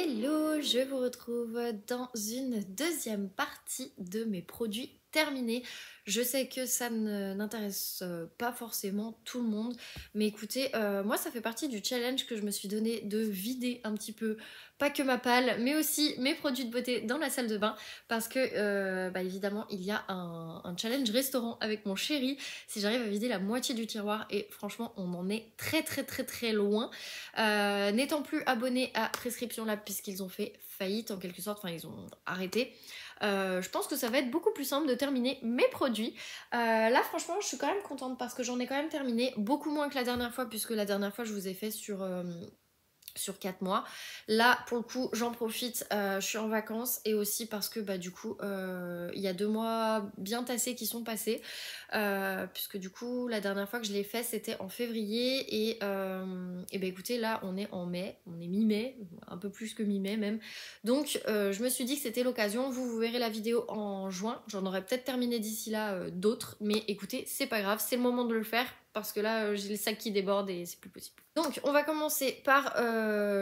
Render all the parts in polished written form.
Hello, je vous retrouve dans une deuxième partie de mes produits terminés. Je sais que ça n'intéresse pas forcément tout le monde, mais écoutez, moi ça fait partie du challenge que je me suis donné de vider un petit peu, pas que ma palle, mais aussi mes produits de beauté dans la salle de bain, parce que évidemment il y a un challenge restaurant avec mon chéri, si j'arrive à vider la moitié du tiroir, et franchement on en est très loin. N'étant plus abonné à Prescription Lab puisqu'ils ont fait faillite en quelque sorte, enfin ils ont arrêté, je pense que ça va être beaucoup plus simple de terminer mes produits. Là franchement je suis quand même contente parce que j'en ai quand même terminé beaucoup moins que la dernière fois, puisque la dernière fois je vous ai fait sur 4 mois. Là pour le coup j'en profite, je suis en vacances, et aussi parce que du coup il y a 2 mois bien tassés qui sont passés, puisque du coup la dernière fois que je l'ai fait c'était en février, et écoutez là on est en mai, on est mi-mai, un peu plus que mi-mai même, donc je me suis dit que c'était l'occasion. Vous verrez la vidéo en juin, j'en aurais peut-être terminé d'ici là d'autres, mais écoutez c'est pas grave, c'est le moment de le faire parce que là j'ai le sac qui déborde et c'est plus possible. Donc on va commencer par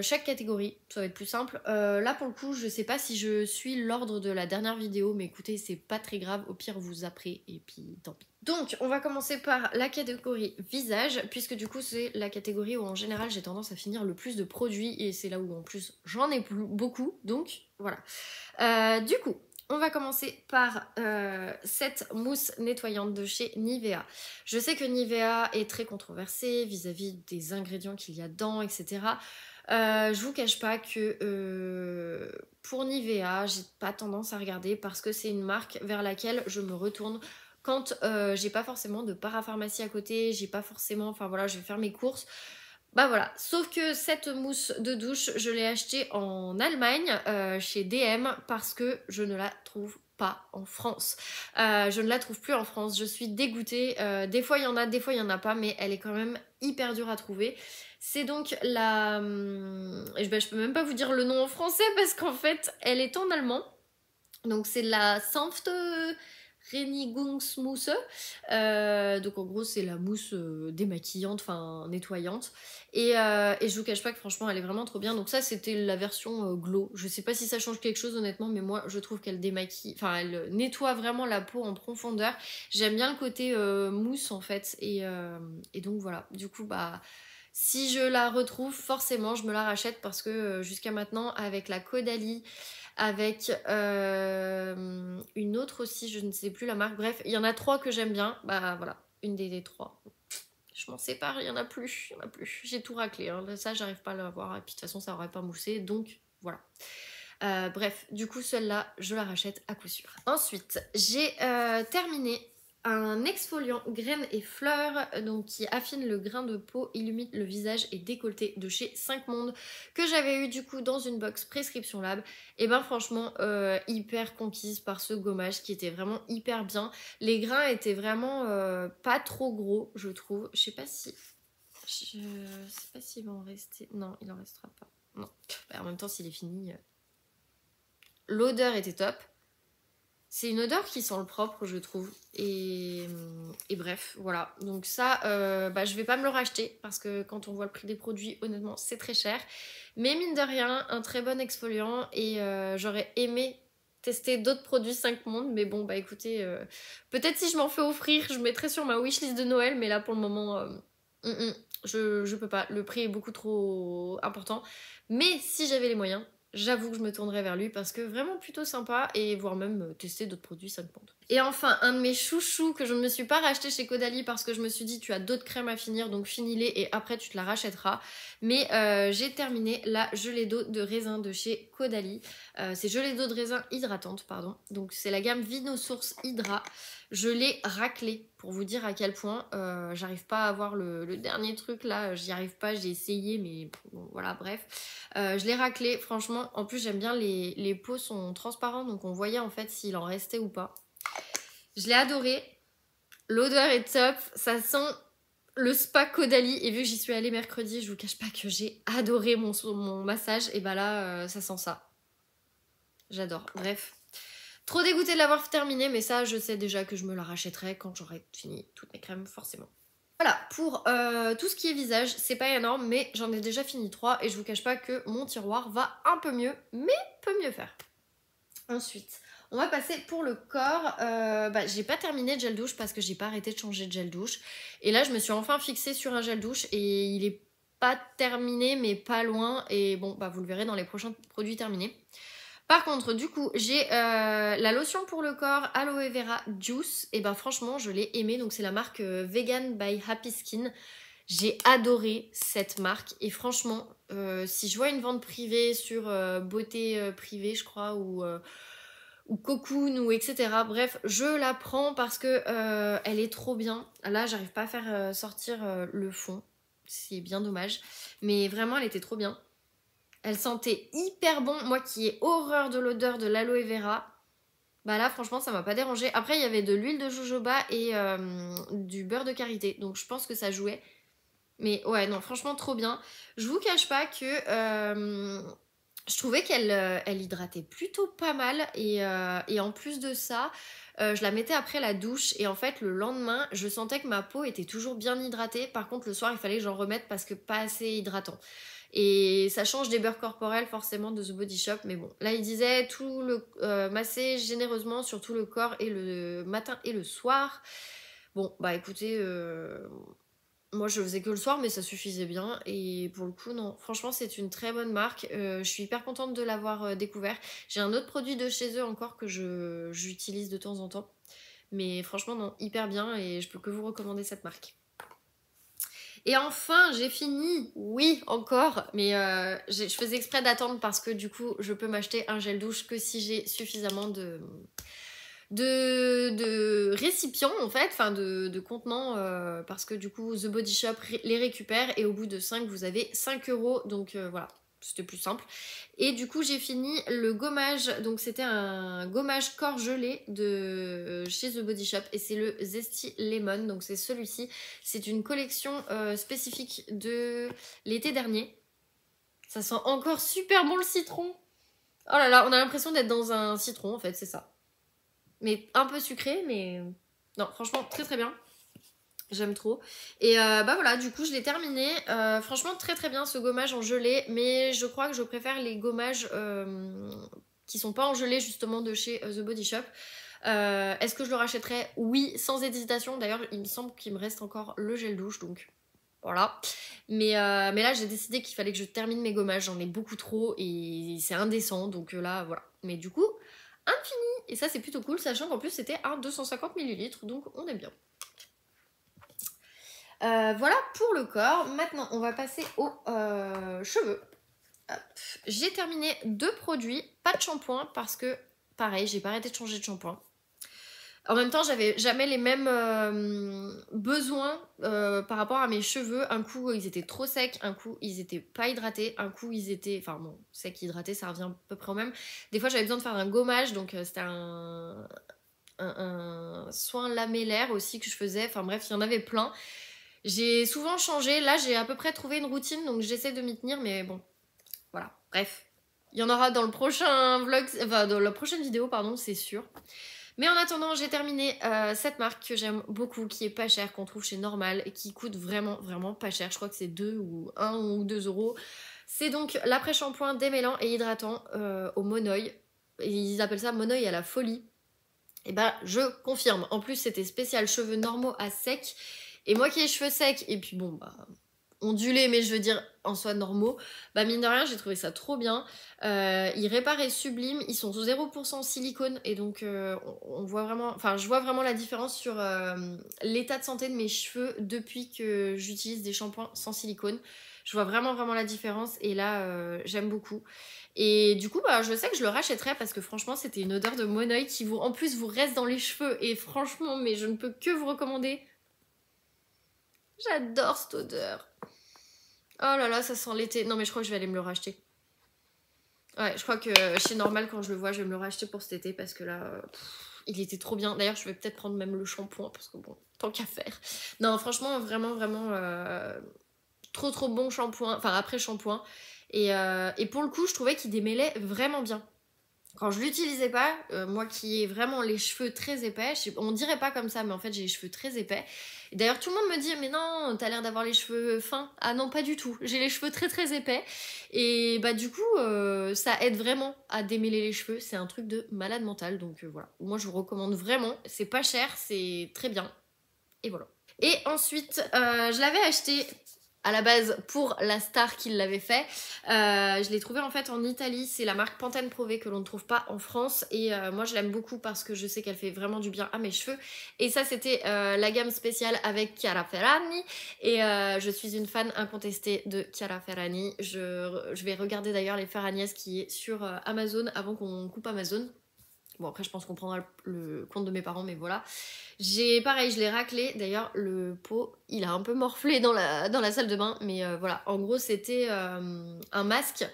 chaque catégorie, ça va être plus simple. Là pour le coup je sais pas si je suis l'ordre de la dernière vidéo, mais écoutez c'est pas très grave, au pire vous zapperez et puis tant pis. Donc on va commencer par la catégorie visage, puisque du coup c'est la catégorie où en général j'ai tendance à finir le plus de produits, et c'est là où en plus j'en ai beaucoup, donc voilà. Du coup on va commencer par cette mousse nettoyante de chez Nivea. Je sais que Nivea est très controversé vis-à-vis des ingrédients qu'il y a dedans, etc. Je vous cache pas que pour Nivea, j'ai pas tendance à regarder parce que c'est une marque vers laquelle je me retourne quand j'ai pas forcément de parapharmacie à côté, j'ai pas forcément, enfin voilà, je vais faire mes courses. Bah voilà, sauf que cette mousse de douche, je l'ai achetée en Allemagne, chez DM, parce que je ne la trouve pas en France. Je ne la trouve plus en France, je suis dégoûtée. Des fois il y en a, des fois il y en a pas, mais elle est quand même hyper dure à trouver. C'est donc la... je peux même pas vous dire le nom en français parce qu'en fait elle est en allemand. Donc c'est la Sanft Reinigungsmousse. Donc en gros c'est la mousse démaquillante, enfin nettoyante. Et je vous cache pas que franchement elle est vraiment trop bien. Donc ça c'était la version glow. Je sais pas si ça change quelque chose honnêtement, mais moi je trouve qu'elle démaquille, enfin elle nettoie vraiment la peau en profondeur. J'aime bien le côté mousse en fait. Et donc voilà, du coup si je la retrouve, forcément je me la rachète, parce que jusqu'à maintenant avec la Caudalie, avec une autre aussi, je ne sais plus la marque, bref, il y en a 3 que j'aime bien, bah voilà, une des 3. Je m'en sépare, il y en a plus, j'ai tout raclé, hein. Ça j'arrive pas à l'avoir, et puis de toute façon ça aurait pas moussé, donc voilà. Bref, du coup celle-là, je la rachète à coup sûr. Ensuite, j'ai terminé un exfoliant graines et fleurs, donc qui affine le grain de peau, illumine le visage et décolleté, de chez 5 Mondes, que j'avais eu du coup dans une box Prescription Lab. Et ben franchement hyper conquise par ce gommage qui était vraiment hyper bien. Les grains étaient vraiment pas trop gros, je trouve. Je sais pas s'il va en rester. Non, il en restera pas. Non. En même temps, s'il est fini. L'odeur était top. C'est une odeur qui sent le propre, je trouve. Et bref, voilà. Donc ça, je vais pas me le racheter, parce que quand on voit le prix des produits, honnêtement, c'est très cher. Mais mine de rien, un très bon exfoliant. Et j'aurais aimé tester d'autres produits 5 Mondes. Mais bon, écoutez, peut-être si je m'en fais offrir, je mettrai sur ma wishlist de Noël. Mais là, pour le moment, je peux pas. Le prix est beaucoup trop important. Mais si j'avais les moyens, j'avoue que je me tournerais vers lui, parce que vraiment plutôt sympa, et voire même tester d'autres produits 5 Mondes. Et enfin, un de mes chouchous que je ne me suis pas racheté chez Caudalie, parce que je me suis dit tu as d'autres crèmes à finir, donc finis-les et après tu te la rachèteras. Mais j'ai terminé la gelée d'eau de raisin de chez Caudalie. C'est gelée d'eau de raisin hydratante, pardon. Donc c'est la gamme Vinosource Hydra. Je l'ai raclée, pour vous dire à quel point j'arrive pas à avoir le dernier truc là, j'y arrive pas, j'ai essayé, mais bon, voilà, bref. Je l'ai raclé, franchement, en plus j'aime bien, les peaux sont transparentes, donc on voyait en fait s'il en restait ou pas. Je l'ai adoré, l'odeur est top, ça sent le spa Caudalie, et vu que j'y suis allée mercredi, je vous cache pas que j'ai adoré mon massage, et là ça sent ça. J'adore, bref. Trop dégoûtée de l'avoir terminé, mais ça je sais déjà que je me la rachèterai quand j'aurai fini toutes mes crèmes, forcément. Voilà, pour tout ce qui est visage, c'est pas énorme, mais j'en ai déjà fini 3 et je vous cache pas que mon tiroir va un peu mieux, mais peut mieux faire. Ensuite, on va passer pour le corps. J'ai pas terminé de gel douche parce que j'ai pas arrêté de changer de gel douche. Et là, je me suis enfin fixée sur un gel douche et il est pas terminé, mais pas loin. Et bon, bah vous le verrez dans les prochains produits terminés. Par contre, du coup, j'ai la lotion pour le corps Aloe Vera Juice. Et ben franchement, je l'ai aimée. Donc c'est la marque Vegan by Happy Skin. J'ai adoré cette marque. Et franchement, si je vois une vente privée sur beauté privée, je crois, ou Cocoon, ou etc. Bref, je la prends parce que elle est trop bien. Là, j'arrive pas à faire sortir le fond. C'est bien dommage. Mais vraiment, elle était trop bien. Elle sentait hyper bon. Moi qui ai horreur de l'odeur de l'aloe vera, bah là franchement ça m'a pas dérangé. Après il y avait de l'huile de jojoba et du beurre de karité. Donc je pense que ça jouait. Mais ouais non franchement trop bien. Je vous cache pas que je trouvais qu'elle elle hydratait plutôt pas mal. Et en plus de ça, je la mettais après la douche. Et en fait le lendemain je sentais que ma peau était toujours bien hydratée. Par contre le soir il fallait que j'en remette parce que pas assez hydratant. Et ça change des beurres corporels forcément de The Body Shop. Mais bon, là il disait tout le masser généreusement sur tout le corps et le matin et le soir. Bon, bah écoutez, moi je faisais que le soir mais ça suffisait bien. Et pour le coup, non, franchement c'est une très bonne marque. Je suis hyper contente de l'avoir découvert. J'ai un autre produit de chez eux encore que j'utilise de temps en temps. Mais franchement non, hyper bien et je peux que vous recommander cette marque. Et enfin, j'ai fini, oui, encore, mais je faisais exprès d'attendre parce que du coup, je peux m'acheter un gel douche que si j'ai suffisamment de récipients, en fait, enfin de contenants, parce que du coup, The Body Shop les récupère et au bout de 5, vous avez 5 euros, donc voilà. C'était plus simple. Et du coup, j'ai fini le gommage. Donc, c'était un gommage corps gelé de chez The Body Shop. Et c'est le Zesty Lemon. Donc, c'est celui-ci. C'est une collection spécifique de l'été dernier. Ça sent encore super bon le citron. Oh là là, on a l'impression d'être dans un citron, en fait, c'est ça. Mais un peu sucré, mais... Non, franchement, très très bien. J'aime trop. Et bah voilà, du coup je l'ai terminé. Franchement très très bien ce gommage en gelée. Mais je crois que je préfère les gommages qui sont pas en gelée justement de chez The Body Shop. Est-ce que je le rachèterais? Oui, sans hésitation. D'ailleurs il me semble qu'il me reste encore le gel douche. Donc voilà. Mais là j'ai décidé qu'il fallait que je termine mes gommages. J'en ai beaucoup trop et c'est indécent. Donc là voilà. Mais du coup, infini. Et ça c'est plutôt cool. Sachant qu'en plus c'était un 250 ml. Donc on est bien. Voilà pour le corps. Maintenant, on va passer aux cheveux. J'ai terminé 2 produits, pas de shampoing parce que, pareil, j'ai pas arrêté de changer de shampoing. En même temps, j'avais jamais les mêmes besoins par rapport à mes cheveux. Un coup, ils étaient trop secs, un coup, ils étaient pas hydratés, un coup, ils étaient... Enfin bon, sec, hydraté, ça revient à peu près au même. Des fois, j'avais besoin de faire un gommage, donc c'était un soin lamellaire aussi que je faisais. Enfin bref, il y en avait plein. J'ai souvent changé. Là, j'ai à peu près trouvé une routine, donc j'essaie de m'y tenir, mais bon, voilà. Bref, il y en aura dans le prochain vlog, enfin dans la prochaine vidéo, pardon, c'est sûr. Mais en attendant, j'ai terminé cette marque que j'aime beaucoup, qui est pas chère, qu'on trouve chez Normal et qui coûte vraiment, vraiment pas cher. Je crois que c'est 2 ou 1 ou 2 euros. C'est donc l'après-shampoing démêlant et hydratant au monoeil. Ils appellent ça monoeil à la folie. Et bah, je confirme. En plus, c'était spécial cheveux normaux à sec. Et moi qui ai les cheveux secs, et puis bon, bah, ondulés, mais je veux dire en soi normaux, bah mine de rien, j'ai trouvé ça trop bien. Ils réparent et subliment, ils sont 0% silicone, et donc on voit vraiment, enfin, je vois vraiment la différence sur l'état de santé de mes cheveux depuis que j'utilise des shampoings sans silicone. Je vois vraiment, vraiment la différence, et là, j'aime beaucoup. Et du coup, bah, je sais que je le rachèterai parce que franchement, c'était une odeur de monoeil qui vous, en plus, vous reste dans les cheveux, et franchement, mais je ne peux que vous recommander. J'adore cette odeur. Oh là là, ça sent l'été. Non mais je crois que je vais aller me le racheter. Ouais, je crois que chez Normal, quand je le vois, je vais me le racheter pour cet été parce que là, il était trop bien. D'ailleurs, je vais peut-être prendre même le shampoing parce que bon, tant qu'à faire. Non, franchement, vraiment, vraiment, trop trop bon shampoing. Enfin, après shampoing. Et pour le coup, je trouvais qu'il démêlait vraiment bien. quand je l'utilisais pas, moi qui ai vraiment les cheveux très épais, on dirait pas comme ça, mais en fait j'ai les cheveux très épais. Et d'ailleurs tout le monde me dit mais non, t'as l'air d'avoir les cheveux fins. Ah non, pas du tout. J'ai les cheveux très très épais. Et bah du coup, ça aide vraiment à démêler les cheveux. C'est un truc de malade mental. Donc voilà. Moi je vous recommande vraiment. C'est pas cher, c'est très bien. Et voilà. Et ensuite, je l'avais acheté à la base pour la star qui l'avait fait. Je l'ai trouvé en fait en Italie. C'est la marque Pantene Prové que l'on ne trouve pas en France. Et moi je l'aime beaucoup parce que je sais qu'elle fait vraiment du bien à mes cheveux. Et ça c'était la gamme spéciale avec Chiara Ferragni. Et je suis une fan incontestée de Chiara Ferragni. Je vais regarder d'ailleurs les Ferragnès qui est sur Amazon avant qu'on coupe Amazon. Bon après je pense qu'on prendra le compte de mes parents mais voilà. Pareil, je l'ai raclé. D'ailleurs, le pot, il a un peu morflé dans la salle de bain. Mais voilà, en gros, c'était un masque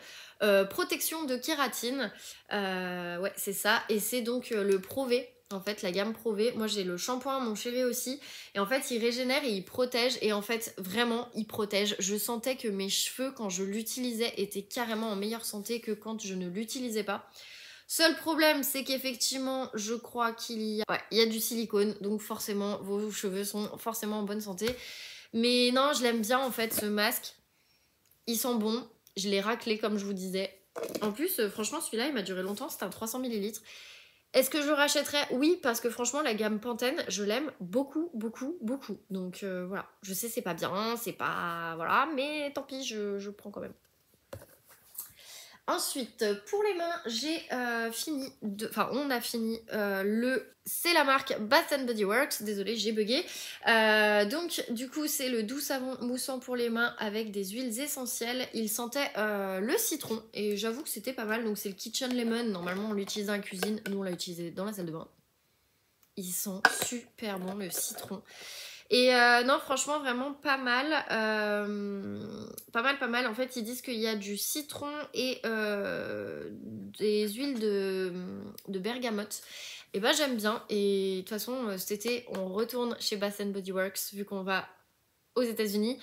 protection de kératine. Ouais, c'est ça. Et c'est donc le Prové. En fait, la gamme Prové. Moi, j'ai le shampoing, mon chéri aussi. Et en fait, il régénère et il protège. Et en fait, vraiment, il protège. Je sentais que mes cheveux, quand je l'utilisais, étaient carrément en meilleure santé que quand je ne l'utilisais pas. Seul problème, c'est qu'effectivement, je crois il y a du silicone, donc forcément, vos cheveux sont forcément en bonne santé. Mais non, je l'aime bien en fait, ce masque. Il sent bon. Je l'ai raclé, comme je vous disais. En plus, franchement, celui-là, il m'a duré longtemps. C'était un 300 ml. Est-ce que je le rachèterais? Oui, parce que franchement, la gamme Pantene, je l'aime beaucoup, beaucoup, beaucoup. Donc voilà. Je sais, c'est pas bien, c'est pas... Voilà, mais tant pis, je prends quand même. Ensuite, pour les mains, j'ai fini Enfin, on a fini c'est la marque Bath Body Works. Désolée, j'ai bugué. Donc, du coup, c'est le doux savon moussant pour les mains avec des huiles essentielles. Il sentait le citron et j'avoue que c'était pas mal. Donc, c'est le Kitchen Lemon. Normalement, on l'utilise dans la cuisine. Nous, on l'a utilisé dans la salle de bain. Il sent super bon, le citron. Et non, franchement, vraiment pas mal. Pas mal. En fait, ils disent qu'il y a du citron et des huiles de bergamote. Et bah, j'aime bien. Et de toute façon, cet été, on retourne chez Bath Body Works vu qu'on va aux États-Unis.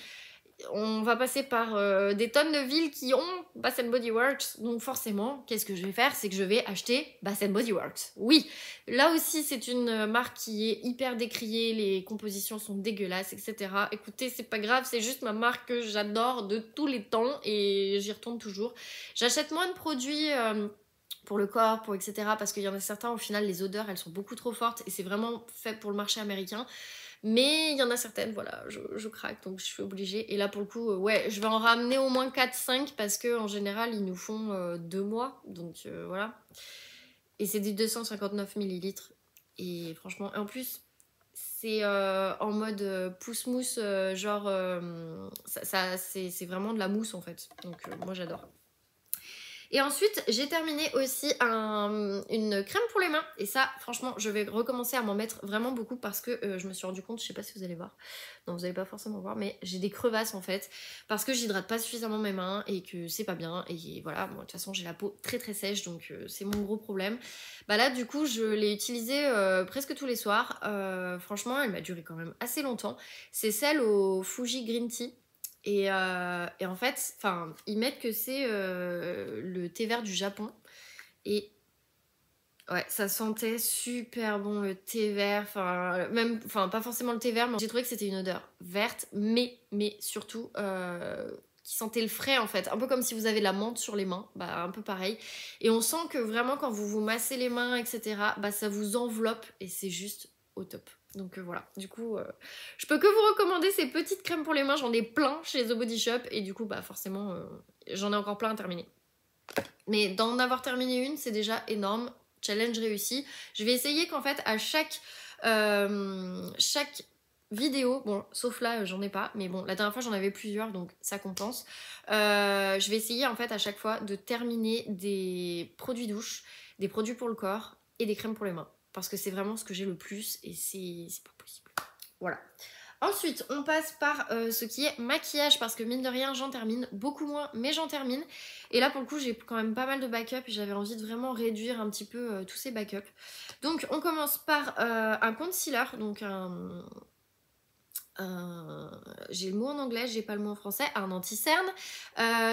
On va passer par des tonnes de villes qui ont Bath Body Works. Donc forcément, qu'est-ce que je vais faire? C'est que je vais acheter Bath Body Works. Oui, là aussi c'est une marque qui est hyper décriée, les compositions sont dégueulasses, etc. Écoutez, c'est pas grave, c'est juste ma marque que j'adore de tous les temps et j'y retourne toujours. J'achète moins de produits pour le corps, pour etc. Parce qu'il y en a certains, au final, les odeurs, elles sont beaucoup trop fortes et c'est vraiment fait pour le marché américain. Mais il y en a certaines, voilà, je craque, donc je suis obligée. Et là, pour le coup, ouais, je vais en ramener au moins 4-5 parce qu'en général, ils nous font 2 mois. Donc voilà. Et c'est des 259 millilitres. Et franchement, en plus, c'est en mode pousse-mousse, genre, c'est vraiment de la mousse en fait. Donc moi, j'adore. Et ensuite, j'ai terminé aussi une crème pour les mains. Et ça, franchement, je vais recommencer à m'en mettre vraiment beaucoup parce que je me suis rendu compte, je sais pas si vous allez voir, non, vous allez pas forcément voir, mais j'ai des crevasses en fait parce que j'hydrate pas suffisamment mes mains et que c'est pas bien. Et voilà, moi de toute façon, j'ai la peau très très sèche, donc c'est mon gros problème. Bah là, du coup, je l'ai utilisée presque tous les soirs. Franchement, elle m'a duré quand même assez longtemps. C'est celle au Fuji Green Tea. Et en fait, ils mettent que c'est le thé vert du Japon. Et ouais, ça sentait super bon le thé vert. Pas forcément le thé vert, mais j'ai trouvé que c'était une odeur verte, mais surtout qui sentait le frais en fait. Un peu comme si vous avez de la menthe sur les mains, bah un peu pareil. Et on sent que vraiment quand vous vous massez les mains, etc., bah ça vous enveloppe et c'est juste au top. Donc voilà, du coup, je peux que vous recommander ces petites crèmes pour les mains. J'en ai plein chez The Body Shop et du coup, bah forcément, j'en ai encore plein à terminer. Mais d'en avoir terminé une, c'est déjà énorme. Challenge réussi. Je vais essayer qu'en fait, à chaque vidéo, bon, sauf là, j'en ai pas, mais bon, la dernière fois, j'en avais plusieurs, donc ça compense. Je vais essayer en fait à chaque fois de terminer des produits douche, des produits pour le corps et des crèmes pour les mains. Parce que c'est vraiment ce que j'ai le plus et c'est pas possible. Voilà. Ensuite, on passe par ce qui est maquillage parce que mine de rien, j'en termine beaucoup moins, mais j'en termine. Et là, pour le coup, j'ai quand même pas mal de backup et j'avais envie de vraiment réduire un petit peu tous ces backups. Donc, on commence par un concealer, donc j'ai le mot en anglais, j'ai pas le mot en français, un anti-cerne.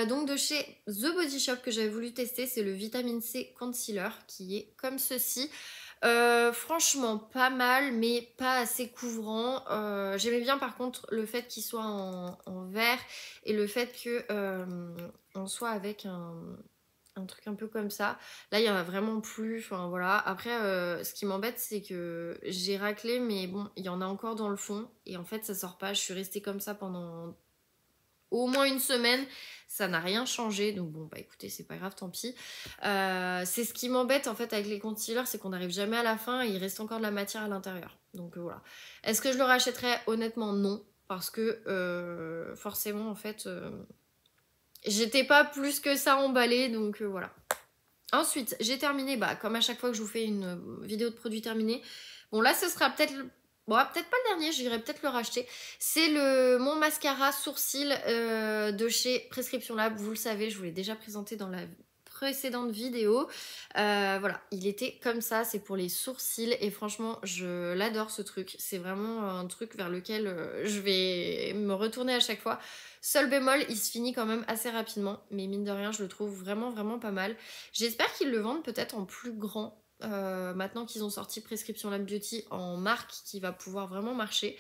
Donc de chez The Body Shop que j'avais voulu tester, c'est le Vitamine C Concealer qui est comme ceci. Franchement pas mal mais pas assez couvrant. J'aimais bien par contre le fait qu'il soit en vert et le fait que on soit avec un truc un peu comme ça. Là, il y en a vraiment plus. Enfin, voilà. Après, ce qui m'embête, c'est que j'ai raclé, mais bon, il y en a encore dans le fond. Et en fait, ça sort pas. Je suis restée comme ça pendant au moins une semaine. Ça n'a rien changé. Donc bon, bah écoutez, c'est pas grave, tant pis. C'est ce qui m'embête en fait avec les concealers, c'est qu'on n'arrive jamais à la fin et il reste encore de la matière à l'intérieur. Donc voilà. Est-ce que je le rachèterais? Honnêtement, non. Parce que forcément, en fait... j'étais pas plus que ça emballée, donc voilà. Ensuite, j'ai terminé, bah, comme à chaque fois que je vous fais une vidéo de produit terminé. Bon, là, ce sera peut-être... Bon, peut-être pas le dernier, j'irai peut-être le racheter. C'est mon mascara sourcil de chez Prescription Lab. Vous le savez, je vous l'ai déjà présenté dans la précédente vidéo. Voilà, il était comme ça, c'est pour les sourcils. Et franchement, je l'adore ce truc. C'est vraiment un truc vers lequel je vais me retourner à chaque fois. Seul bémol, il se finit quand même assez rapidement. Mais mine de rien, je le trouve vraiment, vraiment pas mal. J'espère qu'ils le vendent peut-être en plus grand. Maintenant qu'ils ont sorti Prescription Lab Beauty en marque qui va pouvoir vraiment marcher.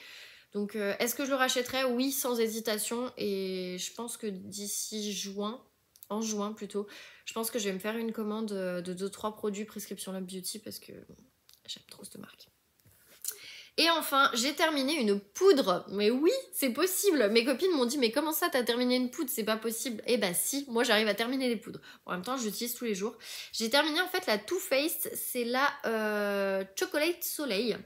Donc est-ce que je le rachèterais? Oui, sans hésitation. Et je pense que d'ici juin, en juin plutôt, je pense que je vais me faire une commande de 2-3 produits Prescription Lab Beauty parce que j'aime trop cette marque. Et enfin, j'ai terminé une poudre. Mais oui, c'est possible. Mes copines m'ont dit, mais comment ça, t'as terminé une poudre? C'est pas possible. Eh bah si, moi j'arrive à terminer les poudres. En même temps, je l'utilise tous les jours. J'ai terminé en fait la Too Faced, c'est la Chocolate Soleil.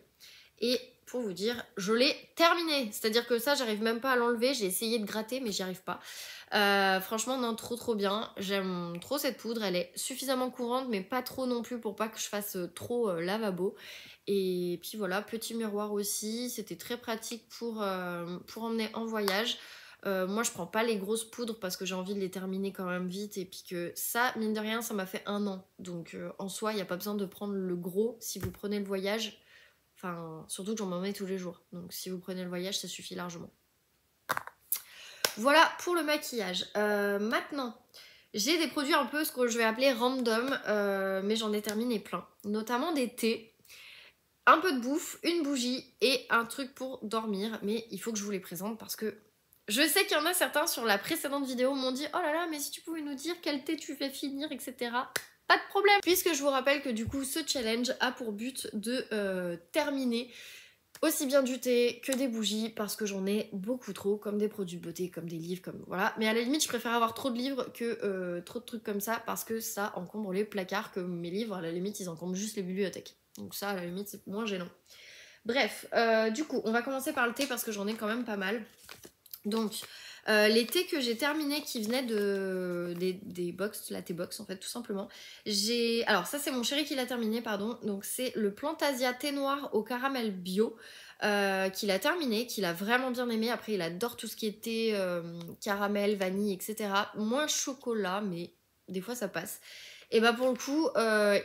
Et pour vous dire, je l'ai terminée. C'est-à-dire que ça, j'arrive même pas à l'enlever. J'ai essayé de gratter, mais j'y arrive pas. Franchement, non, trop bien. J'aime trop cette poudre. Elle est suffisamment courante, mais pas trop non plus pour pas que je fasse trop lavabo. Et puis voilà, petit miroir aussi. C'était très pratique pour emmener en voyage. Moi, je prends pas les grosses poudres parce que j'ai envie de les terminer quand même vite. Et puis que ça, mine de rien, ça m'a fait 1 an. Donc en soi, il n'y a pas besoin de prendre le gros si vous prenez le voyage. Enfin, surtout que j'en mets tous les jours. Donc si vous prenez le voyage, ça suffit largement. Voilà pour le maquillage. Maintenant, j'ai des produits un peu ce que je vais appeler random, mais j'en ai terminé plein. Notamment des thés, un peu de bouffe, une bougie et un truc pour dormir. Mais il faut que je vous les présente parce que je sais qu'il y en a certains sur la précédente vidéo m'ont dit « Oh là là, mais si tu pouvais nous dire quel thé tu fais finir, etc. » Pas de problème, puisque je vous rappelle que du coup ce challenge a pour but de terminer aussi bien du thé que des bougies parce que j'en ai beaucoup trop, comme des produits de beauté, comme des livres, comme voilà. Mais à la limite, je préfère avoir trop de livres que trop de trucs comme ça parce que ça encombre les placards, que mes livres, à la limite, ils encombrent juste les bibliothèques. Donc ça, à la limite, c'est moins gênant. Bref, du coup, on va commencer par le thé parce que j'en ai quand même pas mal. Donc, les thés que j'ai terminés qui venaient des box, la thé box en fait tout simplement. Alors ça c'est mon chéri qui l'a terminé, pardon. Donc c'est le Plantasia thé noir au caramel bio qu'il a terminé, qu'il a vraiment bien aimé. Après il adore tout ce qui était caramel, vanille, etc. Moins chocolat, mais des fois ça passe. Et bah pour le coup,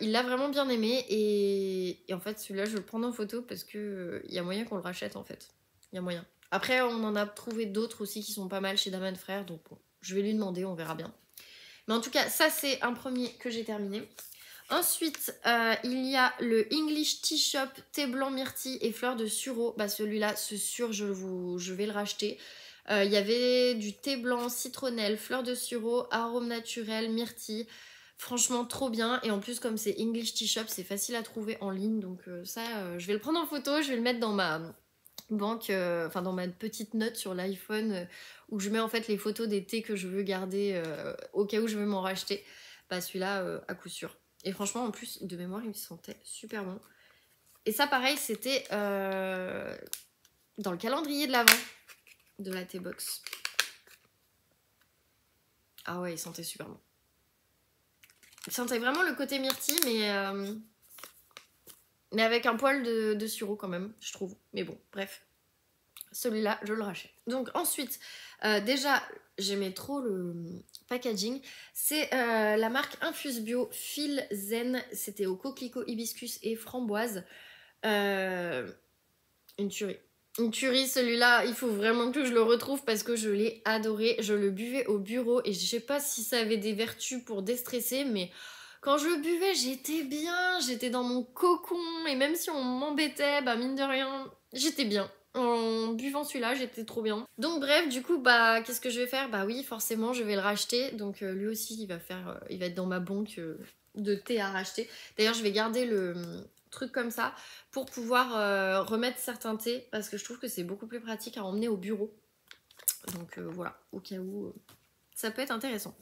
il l'a vraiment bien aimé et en fait celui-là je vais le prendre en photo parce que il y a moyen qu'on le rachète en fait. Il y a moyen. Après, on en a trouvé d'autres aussi qui sont pas mal chez Daman Frères, donc bon, je vais lui demander, on verra bien. Mais en tout cas, ça c'est un premier que j'ai terminé. Ensuite, il y a le English Tea Shop thé blanc myrtille et fleurs de sureau. Bah celui-là, c'est sûr, je vais le racheter. Il y avait du thé blanc, citronnelle, fleurs de sureau, arôme naturel, myrtille. Franchement, trop bien. Et en plus, comme c'est English Tea Shop, c'est facile à trouver en ligne. Donc ça, je vais le prendre en photo, je vais le mettre dans ma banque, enfin dans ma petite note sur l'iPhone où je mets en fait les photos des thés que je veux garder au cas où je veux m'en racheter. Bah celui-là à coup sûr. Et franchement en plus de mémoire il me sentait super bon. Et ça pareil c'était dans le calendrier de l'Avent de la T-Box. Ah ouais il sentait super bon. Il sentait vraiment le côté myrtille mais avec un poil de sureau quand même je trouve. Mais bon bref. Celui-là, je le rachète. Donc ensuite, déjà, j'aimais trop le packaging. C'est la marque Infuse Bio Fil Zen. C'était au coquelicot, hibiscus et framboise. Une tuerie. Une tuerie celui-là, il faut vraiment que je le retrouve parce que je l'ai adoré. Je le buvais au bureau et je sais pas si ça avait des vertus pour déstresser, mais quand je le buvais, j'étais bien, j'étais dans mon cocon et même si on m'embêtait, bah mine de rien, j'étais bien. En buvant celui-là, j'étais trop bien. Donc bref, du coup, bah qu'est-ce que je vais faire? Bah oui, forcément, je vais le racheter. Donc lui aussi, il va être dans ma banque de thé à racheter. D'ailleurs, je vais garder le truc comme ça pour pouvoir remettre certains thés parce que je trouve que c'est beaucoup plus pratique à emmener au bureau. Donc voilà, au cas où ça peut être intéressant.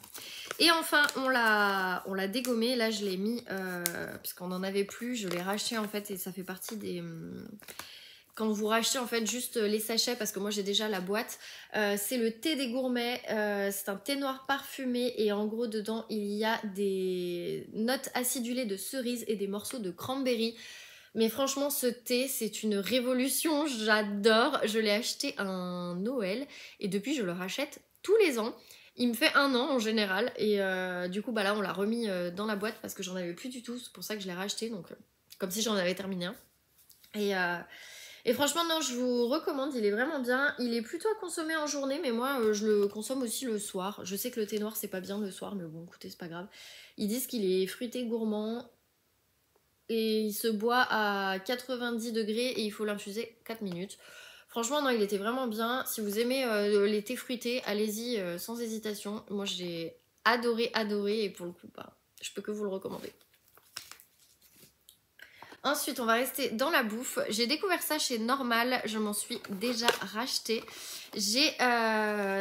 Et enfin, on l'a dégommé. Là, je l'ai mis parce qu'on n'en avait plus. Je l'ai racheté en fait et ça fait partie des... Quand vous rachetez en fait juste les sachets, parce que moi j'ai déjà la boîte, c'est le thé des gourmets, c'est un thé noir parfumé et en gros dedans il y a des notes acidulées de cerise et des morceaux de cranberry. Mais franchement ce thé c'est une révolution, j'adore, je l'ai acheté un Noël et depuis je le rachète tous les ans. Il me fait 1 an en général et du coup bah là on l'a remis dans la boîte parce que j'en avais plus du tout, c'est pour ça que je l'ai racheté, donc comme si j'en avais terminé un. Et franchement, non, je vous recommande, il est vraiment bien. Il est plutôt à consommer en journée, mais moi, je le consomme aussi le soir. Je sais que le thé noir, c'est pas bien le soir, mais bon, écoutez, c'est pas grave. Ils disent qu'il est fruité gourmand et il se boit à 90 degrés et il faut l'infuser 4 minutes. Franchement, non, il était vraiment bien. Si vous aimez les thés fruités, allez-y sans hésitation. Moi, j'ai adoré, adoré et pour le coup, bah, je peux que vous le recommander. Ensuite, on va rester dans la bouffe. J'ai découvert ça chez Normal, je m'en suis déjà racheté. J'ai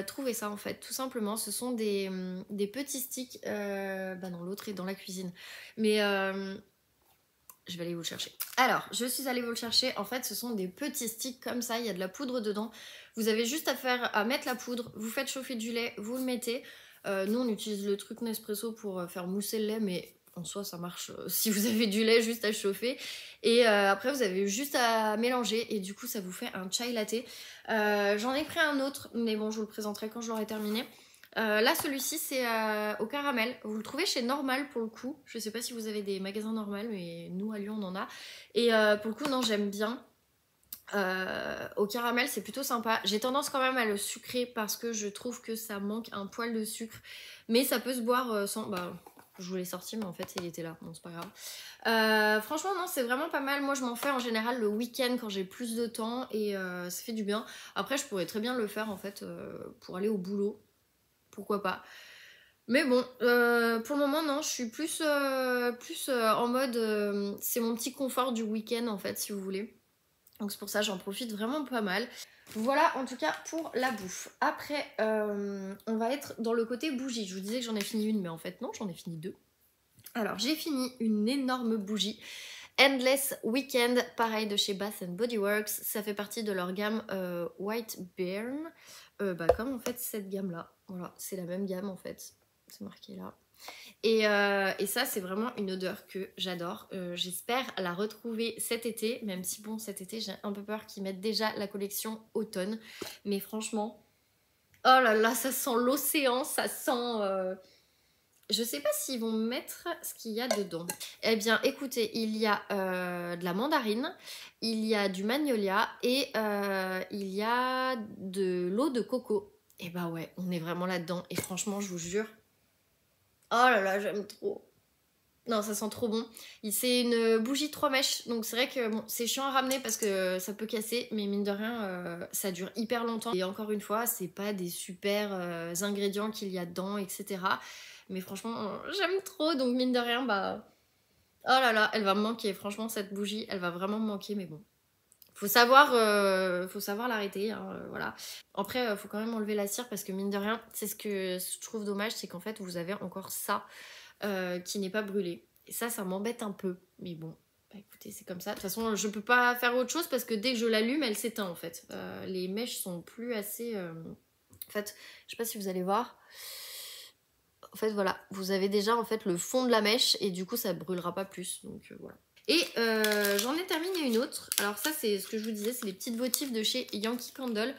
trouvé ça en fait, tout simplement. Ce sont des petits sticks. Bah non, l'autre est dans la cuisine. Mais je vais aller vous le chercher. Alors, je suis allée vous le chercher. En fait, ce sont des petits sticks comme ça. Il y a de la poudre dedans. Vous avez juste à mettre la poudre. Vous faites chauffer du lait, vous le mettez. Nous, on utilise le truc Nespresso pour faire mousser le lait, mais en soi, ça marche si vous avez du lait juste à chauffer. Et après, vous avez juste à mélanger et du coup, ça vous fait un chai latte. J'en ai pris un autre, mais bon, je vous le présenterai quand je l'aurai terminé. Là, celui-ci, c'est au caramel. Vous le trouvez chez Normal pour le coup. Je sais pas si vous avez des magasins Normal, mais nous à Lyon, on en a. Et pour le coup, non, j'aime bien. Au caramel, c'est plutôt sympa. J'ai tendance quand même à le sucrer parce que je trouve que ça manque un poil de sucre. Mais ça peut se boire sans... Bah, je vous l'ai sorti, mais en fait, il était là. Bon, c'est pas grave. Franchement, non, c'est vraiment pas mal. Moi, je m'en fais en général le week-end quand j'ai plus de temps et ça fait du bien. Après, je pourrais très bien le faire en fait pour aller au boulot. Pourquoi pas. Mais bon, pour le moment, non, je suis plus en mode... c'est mon petit confort du week-end en fait, si vous voulez. Donc c'est pour ça j'en profite vraiment pas mal. Voilà en tout cas pour la bouffe. Après on va être dans le côté bougie. Je vous disais que j'en ai fini une mais en fait non, j'en ai fini 2. Alors j'ai fini une énorme bougie. Endless Weekend, pareil de chez Bath Body Works. Ça fait partie de leur gamme White Burn. Bah comme en fait cette gamme là. Voilà, c'est la même gamme en fait. C'est marqué là. Et ça, c'est vraiment une odeur que j'adore. J'espère la retrouver cet été, même si bon, cet été, j'ai un peu peur qu'ils mettent déjà la collection automne. Mais franchement, oh là là, ça sent l'océan, ça sent... Je sais pas s'ils vont mettre ce qu'il y a dedans. Eh bien, écoutez, il y a de la mandarine, il y a du magnolia et il y a de l'eau de coco. Et bah ouais, on est vraiment là-dedans. Et franchement, je vous jure... Oh là là, j'aime trop. Non, ça sent trop bon. C'est une bougie 3 mèches, donc c'est vrai que bon, c'est chiant à ramener parce que ça peut casser, mais mine de rien, ça dure hyper longtemps. Et encore une fois, c'est pas des super ingrédients qu'il y a dedans, etc. Mais franchement, j'aime trop, donc mine de rien, bah... Oh là là, elle va me manquer. Franchement, cette bougie, elle va vraiment me manquer, mais bon. Faut savoir l'arrêter, hein, voilà. Après, faut quand même enlever la cire parce que mine de rien, c'est ce que je trouve dommage, c'est qu'en fait, vous avez encore ça qui n'est pas brûlé. Et ça m'embête un peu. Mais bon, bah, écoutez, c'est comme ça. De toute façon, je peux pas faire autre chose parce que dès que je l'allume, elle s'éteint en fait. Les mèches sont plus assez... En fait, je sais pas si vous allez voir. En fait, voilà, vous avez déjà en fait le fond de la mèche et du coup, ça brûlera pas plus. Donc voilà. Et j'en ai terminé une autre. Alors ça, c'est ce que je vous disais, c'est les petites votives de chez Yankee Candle.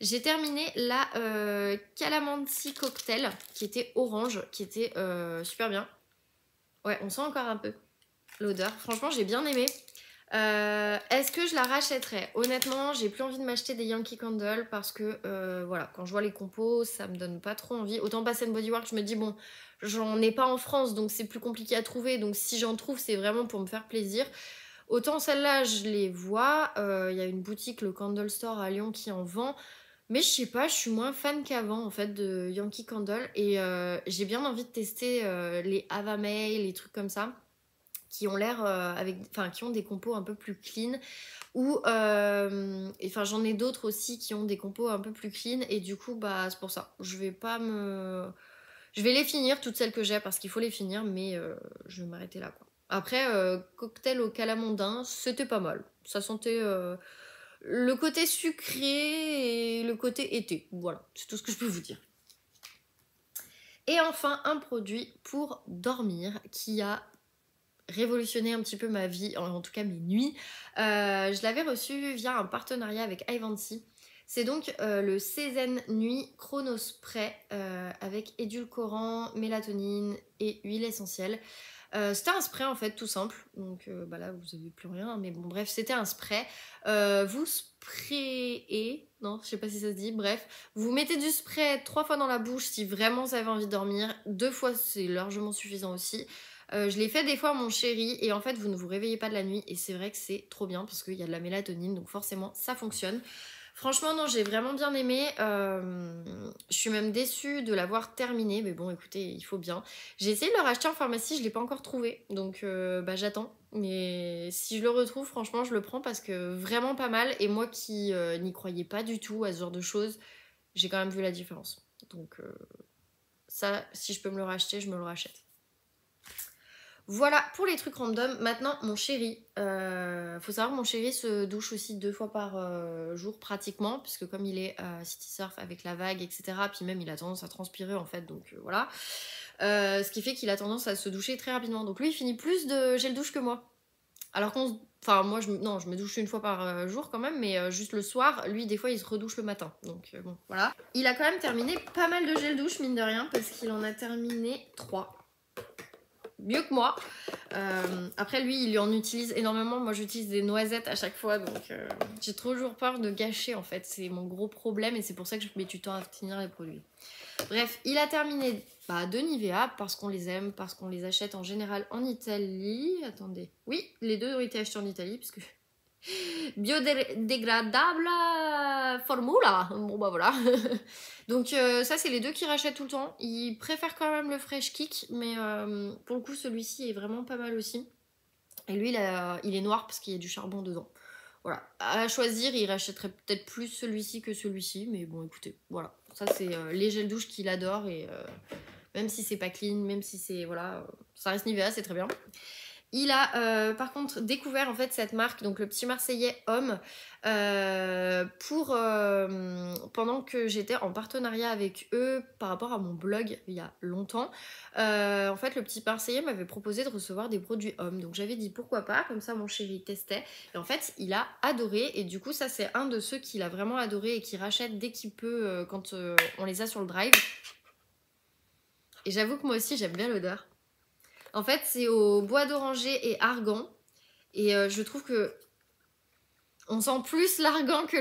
J'ai terminé la Calamansi Cocktail, qui était orange, qui était super bien. Ouais, on sent encore un peu l'odeur. Franchement, j'ai bien aimé. Est-ce que je la rachèterais? Honnêtement, j'ai plus envie de m'acheter des Yankee Candle parce que voilà, quand je vois les compos, ça me donne pas trop envie. Autant Bath Body Works, je me dis bon, j'en ai pas en France, donc c'est plus compliqué à trouver. Donc si j'en trouve, c'est vraiment pour me faire plaisir. Autant celle-là, je les vois. Il y a une boutique, le Candle Store à Lyon, qui en vend. Mais je sais pas, je suis moins fan qu'avant en fait de Yankee Candle. Et j'ai bien envie de tester les Ava May, les trucs comme ça qui ont l'air qui ont des compos un peu plus clean ou enfin j'en ai d'autres aussi qui ont des compos un peu plus clean et du coup bah c'est pour ça je vais les finir toutes celles que j'ai parce qu'il faut les finir mais je vais m'arrêter là quoi. Après cocktail au calamondin c'était pas mal, ça sentait le côté sucré et le côté été, voilà c'est tout ce que je peux vous dire. Et enfin un produit pour dormir qui a révolutionner un petit peu ma vie, en tout cas mes nuits. Je l'avais reçu via un partenariat avec Ivancy. C'est donc le Cézanne Nuit Chronospray avec édulcorant, mélatonine et huile essentielle. C'était un spray en fait tout simple, donc bah là vous avez plus rien, mais bon bref c'était un spray. Vous sprayez, non je sais pas si ça se dit, bref, vous mettez du spray 3 fois dans la bouche si vraiment vous avez envie de dormir, 2 fois c'est largement suffisant aussi. Je l'ai fait des fois à mon chéri et en fait vous ne vous réveillez pas de la nuit et c'est vrai que c'est trop bien parce qu'il y a de la mélatonine donc forcément ça fonctionne. Franchement non j'ai vraiment bien aimé, je suis même déçue de l'avoir terminé mais bon écoutez il faut bien. J'ai essayé de le racheter en pharmacie, je l'ai pas encore trouvé donc bah j'attends mais si je le retrouve franchement je le prends parce que vraiment pas mal et moi qui n'y croyais pas du tout à ce genre de choses j'ai quand même vu la différence donc ça si je peux me le racheter je me le rachète. Voilà pour les trucs random. Maintenant, mon chéri. Faut savoir, mon chéri se douche aussi 2 fois par jour pratiquement, puisque comme il est city surf avec la vague, etc. Puis même, il a tendance à transpirer en fait, donc voilà. Ce qui fait qu'il a tendance à se doucher très rapidement. Donc lui, il finit plus de gel douche que moi. Alors enfin moi, je me douche 1 fois par jour quand même, mais juste le soir. Lui, des fois, il se redouche le matin. Donc bon, voilà. Il a quand même terminé pas mal de gel douche, mine de rien, parce qu'il en a terminé 3. Mieux que moi. Après lui il en utilise énormément, moi j'utilise des noisettes à chaque fois donc j'ai toujours peur de gâcher en fait, c'est mon gros problème et c'est pour ça que je mets du temps à finir les produits. Bref, il a terminé 2 Nivea parce qu'on les aime, parce qu'on les achète en général en Italie. Attendez, oui les 2 ont été achetés en Italie puisque biodégradable formula. Bon bah voilà. Donc ça c'est les 2 qui rachètent tout le temps. Ils préfèrent quand même le Fresh Kick, mais pour le coup celui-ci est vraiment pas mal aussi. Et lui il est noir parce qu'il y a du charbon dedans. Voilà. À choisir, il rachèterait peut-être plus celui-ci que celui-ci, mais bon écoutez, voilà. Ça c'est les gels douche qu'il adore et même si c'est pas clean, même si c'est voilà, ça reste Nivea, c'est très bien. Il a par contre découvert en fait cette marque, donc le Petit Marseillais Homme, pendant que j'étais en partenariat avec eux par rapport à mon blog il y a longtemps. En fait le Petit Marseillais m'avait proposé de recevoir des produits Homme, donc j'avais dit pourquoi pas, comme ça mon chéri testait. Et en fait il a adoré et du coup ça c'est un de ceux qu'il a vraiment adoré et qui rachète dès qu'il peut quand on les a sur le drive. Et j'avoue que moi aussi j'aime bien l'odeur. En fait, c'est au bois d'oranger et argan. Et je trouve que on sent plus l'argan que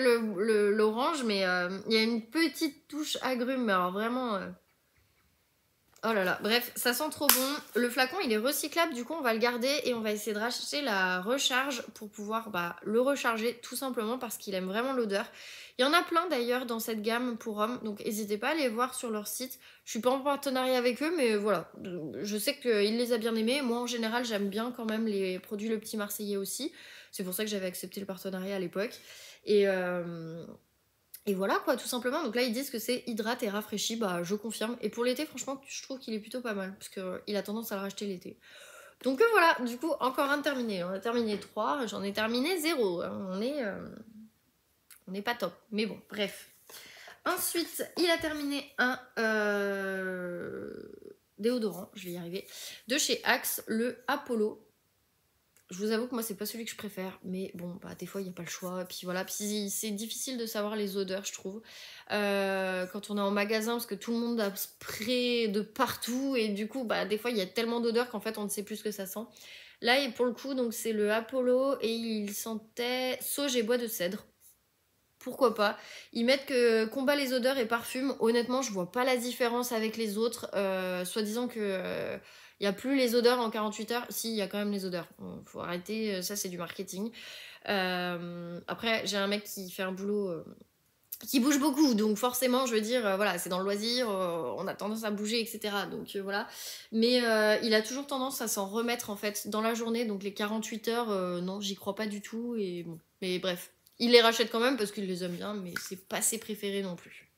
l'orange, mais il y a une petite touche agrume. Mais alors vraiment... Oh là là, bref, ça sent trop bon. Le flacon, il est recyclable, du coup, on va le garder et on va essayer de racheter la recharge pour pouvoir le recharger tout simplement parce qu'il aime vraiment l'odeur. Il y en a plein d'ailleurs dans cette gamme pour hommes, donc n'hésitez pas à aller voir sur leur site. Je suis pas en partenariat avec eux, mais voilà, je sais qu'il les a bien aimés. Moi, en général, j'aime bien quand même les produits Le Petit Marseillais aussi. C'est pour ça que j'avais accepté le partenariat à l'époque. Et voilà quoi, tout simplement. Donc là, ils disent que c'est hydrate et rafraîchi. Bah, je confirme. Et pour l'été, franchement, je trouve qu'il est plutôt pas mal. Parce qu'il a tendance à le racheter l'été. Donc voilà, du coup, encore un terminé. On a terminé 3, j'en ai terminé 0. On est pas top. Mais bon, bref. Ensuite, il a terminé un déodorant, je vais y arriver, de chez Axe, le Apollo. Je vous avoue que moi c'est pas celui que je préfère, mais bon des fois il n'y a pas le choix, puis voilà, puis c'est difficile de savoir les odeurs je trouve, quand on est en magasin parce que tout le monde a spray de partout et du coup des fois il y a tellement d'odeurs qu'en fait on ne sait plus ce que ça sent. Là, et pour le coup, donc c'est le Apollo et il sentait sauge et bois de cèdre. Pourquoi pas. Ils mettent que combat les odeurs et parfums. Honnêtement, je vois pas la différence avec les autres. Soi-disant que il y a plus les odeurs en 48 heures. Si, il y a quand même les odeurs. Faut arrêter, ça c'est du marketing. Après, j'ai un mec qui fait un boulot qui bouge beaucoup, donc forcément, je veux dire, voilà, c'est dans le loisir, on a tendance à bouger, etc. Donc voilà. Mais il a toujours tendance à s'en remettre en fait dans la journée, donc les 48 heures, non, j'y crois pas du tout. Et bon, mais bref, il les rachète quand même parce qu'il les aime bien, mais c'est pas ses préférés non plus.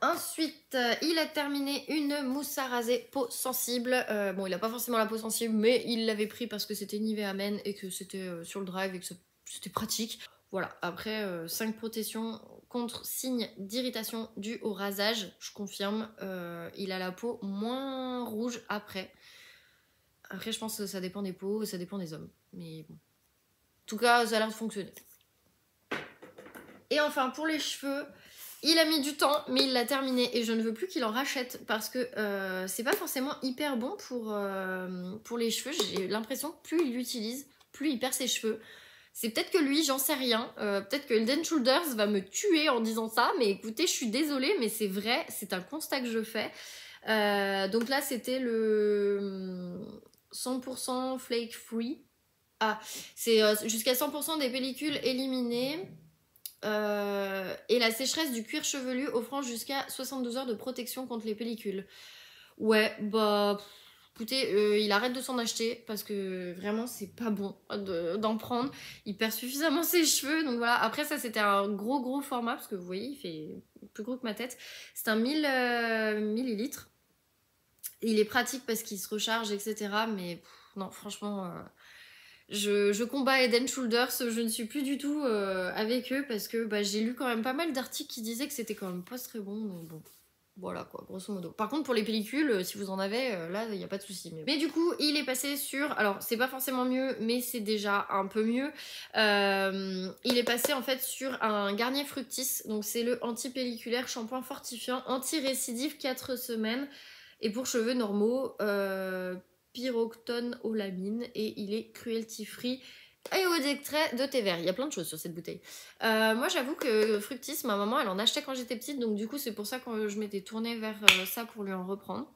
Ensuite, il a terminé une mousse à raser peau sensible. Bon, il a pas forcément la peau sensible, mais il l'avait pris parce que c'était Nivea Men et que c'était sur le drive et que c'était pratique. Voilà, après 5 protections contre signes d'irritation dû au rasage, je confirme. Il a la peau moins rouge après. Après, je pense que ça dépend des peaux, ça dépend des hommes. Mais bon. En tout cas, ça a l'air de fonctionner. Et enfin, pour les cheveux, il a mis du temps, mais il l'a terminé et je ne veux plus qu'il en rachète parce que c'est pas forcément hyper bon pour les cheveux. J'ai l'impression que plus il l'utilise, plus il perd ses cheveux. C'est peut-être que lui, j'en sais rien. Peut-être que Head & Shoulders va me tuer en disant ça, mais écoutez, je suis désolée, mais c'est vrai, c'est un constat que je fais. Donc là, c'était le 100% flake free. Ah, c'est jusqu'à 100% des pellicules éliminées. Et la sécheresse du cuir chevelu offrant jusqu'à 72 heures de protection contre les pellicules. Ouais, bah... Écoutez, il arrête de s'en acheter parce que vraiment c'est pas bon d'en prendre. Il perd suffisamment ses cheveux, donc voilà. Après ça c'était un gros format parce que vous voyez il fait plus gros que ma tête. C'est un 1000 millilitres. Il est pratique parce qu'il se recharge, etc. Mais non, franchement, je combats Head & Shoulders. Je ne suis plus du tout avec eux parce que bah, j'ai lu quand même pas mal d'articles qui disaient que c'était quand même pas très bon. Donc bon. Voilà quoi, grosso modo. Par contre, pour les pellicules, si vous en avez, là, il n'y a pas de souci. Mais du coup, il est passé sur... Alors, c'est pas forcément mieux, mais c'est déjà un peu mieux. Il est passé en fait sur un Garnier Fructis. Donc, c'est le anti-pelliculaire shampoing fortifiant anti-récidive 4 semaines. Et pour cheveux normaux, pyroctone olamine. Et il est cruelty free et au extrait de thé vert. Il y a plein de choses sur cette bouteille. Moi, j'avoue que Fructis, ma maman, elle en achetait quand j'étais petite. Donc, du coup, c'est pour ça que je m'étais tournée vers ça pour lui en reprendre.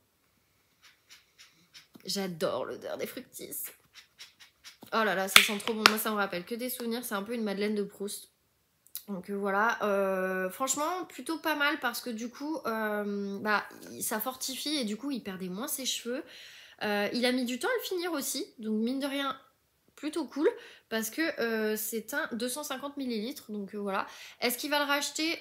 J'adore l'odeur des Fructis. Oh là là, ça sent trop bon. Moi, ça me rappelle que des souvenirs. C'est un peu une Madeleine de Proust. Donc voilà, franchement plutôt pas mal parce que du coup bah, ça fortifie et du coup il perdait moins ses cheveux. Il a mis du temps à le finir aussi, donc mine de rien plutôt cool parce que c'est un 250 millilitres donc voilà. Est-ce qu'il va le racheter?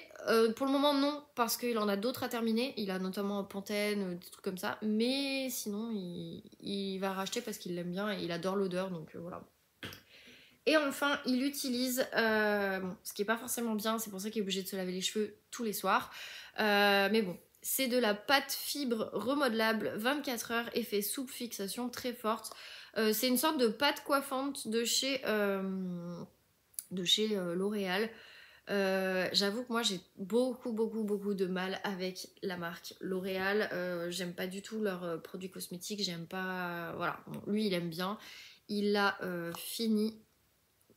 Pour le moment non parce qu'il en a d'autres à terminer, il a notamment Pantene, des trucs comme ça, mais sinon il va le racheter parce qu'il l'aime bien et il adore l'odeur donc voilà. Et enfin, il utilise, bon, ce qui est pas forcément bien, c'est pour ça qu'il est obligé de se laver les cheveux tous les soirs. Mais bon, c'est de la pâte fibre remodelable 24 heures, effet souple, fixation très forte. C'est une sorte de pâte coiffante de chez L'Oréal. J'avoue que moi j'ai beaucoup de mal avec la marque L'Oréal. J'aime pas du tout leurs produits cosmétiques, j'aime pas... Voilà, bon, lui il aime bien. Il l'a fini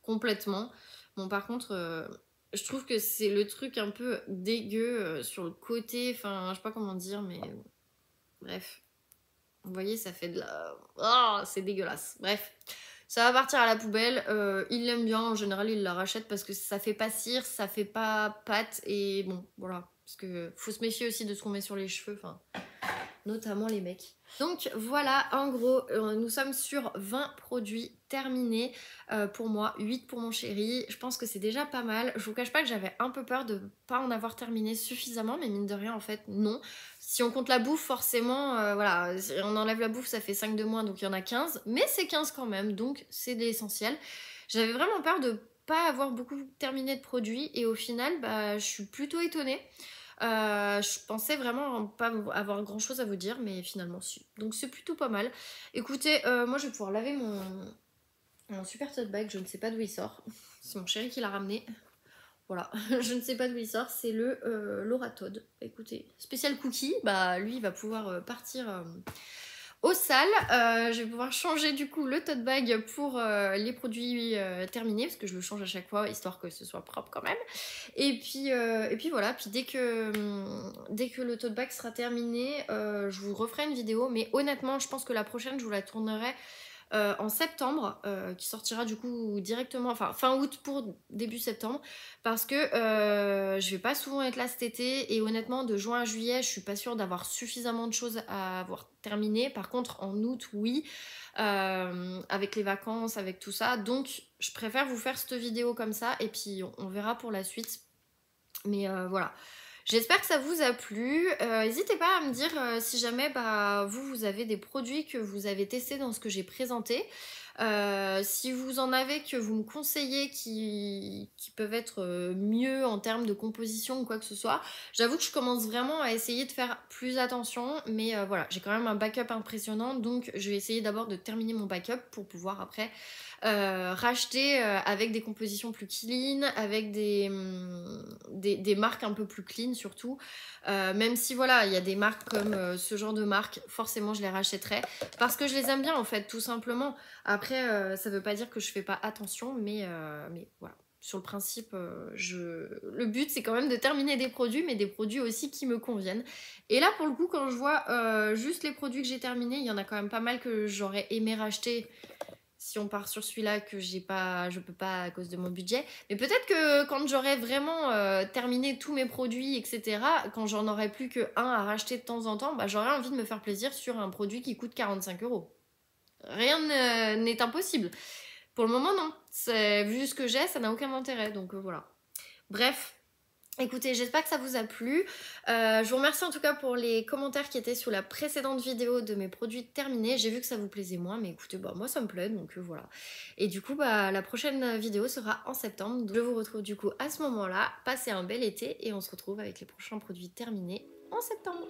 complètement. Bon, par contre, je trouve que c'est le truc un peu dégueu sur le côté. Enfin, je sais pas comment dire, mais bref. Vous voyez, ça fait de la... Oh, c'est dégueulasse. Bref, ça va partir à la poubelle. Il l'aime bien. En général, il la rachète parce que ça fait pas cire, ça fait pas pâte. Et bon, voilà. Parce que faut se méfier aussi de ce qu'on met sur les cheveux. Enfin, notamment les mecs. Donc voilà, en gros, nous sommes sur 20 produits terminés pour moi, 8 pour mon chéri. Je pense que c'est déjà pas mal. Je vous cache pas que j'avais un peu peur de pas en avoir terminé suffisamment, mais mine de rien, en fait, non. Si on compte la bouffe, forcément, voilà, si on enlève la bouffe, ça fait 5 de moins, donc il y en a 15. Mais c'est 15 quand même, donc c'est de l'essentiel. J'avais vraiment peur de pas avoir beaucoup terminé de produits, et au final, bah, je suis plutôt étonnée. Je pensais vraiment pas avoir grand chose à vous dire, mais finalement si. Donc c'est plutôt pas mal. Écoutez, moi je vais pouvoir laver mon super tote bag, je ne sais pas d'où il sort. C'est mon chéri qui l'a ramené. Voilà, je ne sais pas d'où il sort, c'est le Laura Todd. Écoutez, spécial cookie, bah lui il va pouvoir partir au sale. Je vais pouvoir changer du coup le tote bag pour les produits terminés, parce que je le change à chaque fois, histoire que ce soit propre quand même. Et puis voilà, puis dès que le tote bag sera terminé, je vous referai une vidéo, mais honnêtement, je pense que la prochaine, je vous la tournerai en septembre, qui sortira du coup directement, enfin fin août pour début septembre, parce que je vais pas souvent être là cet été, et honnêtement de juin à juillet je suis pas sûre d'avoir suffisamment de choses à avoir terminé. Par contre en août oui, avec les vacances, avec tout ça, donc je préfère vous faire cette vidéo comme ça, et puis on verra pour la suite. Mais voilà. J'espère que ça vous a plu. N'hésitez pas à me dire si jamais vous avez des produits que vous avez testés dans ce que j'ai présenté. Si vous en avez que vous me conseillez qui peuvent être mieux en termes de composition ou quoi que ce soit. J'avoue que je commence vraiment à essayer de faire plus attention. Mais voilà, j'ai quand même un backup impressionnant. Donc je vais essayer d'abord de terminer mon backup pour pouvoir après racheter avec des compositions plus clean, avec des marques un peu plus clean surtout. Même si voilà, il y a des marques comme ce genre de marque, forcément je les rachèterai parce que je les aime bien en fait, tout simplement. Après, ça veut pas dire que je fais pas attention, mais voilà. Sur le principe, le but c'est quand même de terminer des produits, mais des produits aussi qui me conviennent. Et là pour le coup, quand je vois juste les produits que j'ai terminés, il y en a quand même pas mal que j'aurais aimé racheter si on part sur celui-là que je peux pas à cause de mon budget. Mais peut-être que quand j'aurai vraiment terminé tous mes produits, etc., quand j'en aurai plus que un à racheter de temps en temps, j'aurai envie de me faire plaisir sur un produit qui coûte 45 €. Rien n'est impossible. Pour le moment, non. Vu ce que j'ai, ça n'a aucun intérêt. Donc voilà. Bref. Écoutez, j'espère que ça vous a plu. Je vous remercie en tout cas pour les commentaires qui étaient sous la précédente vidéo de mes produits terminés. J'ai vu que ça vous plaisait moins, mais écoutez, moi ça me plaît, donc voilà. Et du coup, la prochaine vidéo sera en septembre. Je vous retrouve du coup à ce moment-là. Passez un bel été et on se retrouve avec les prochains produits terminés en septembre.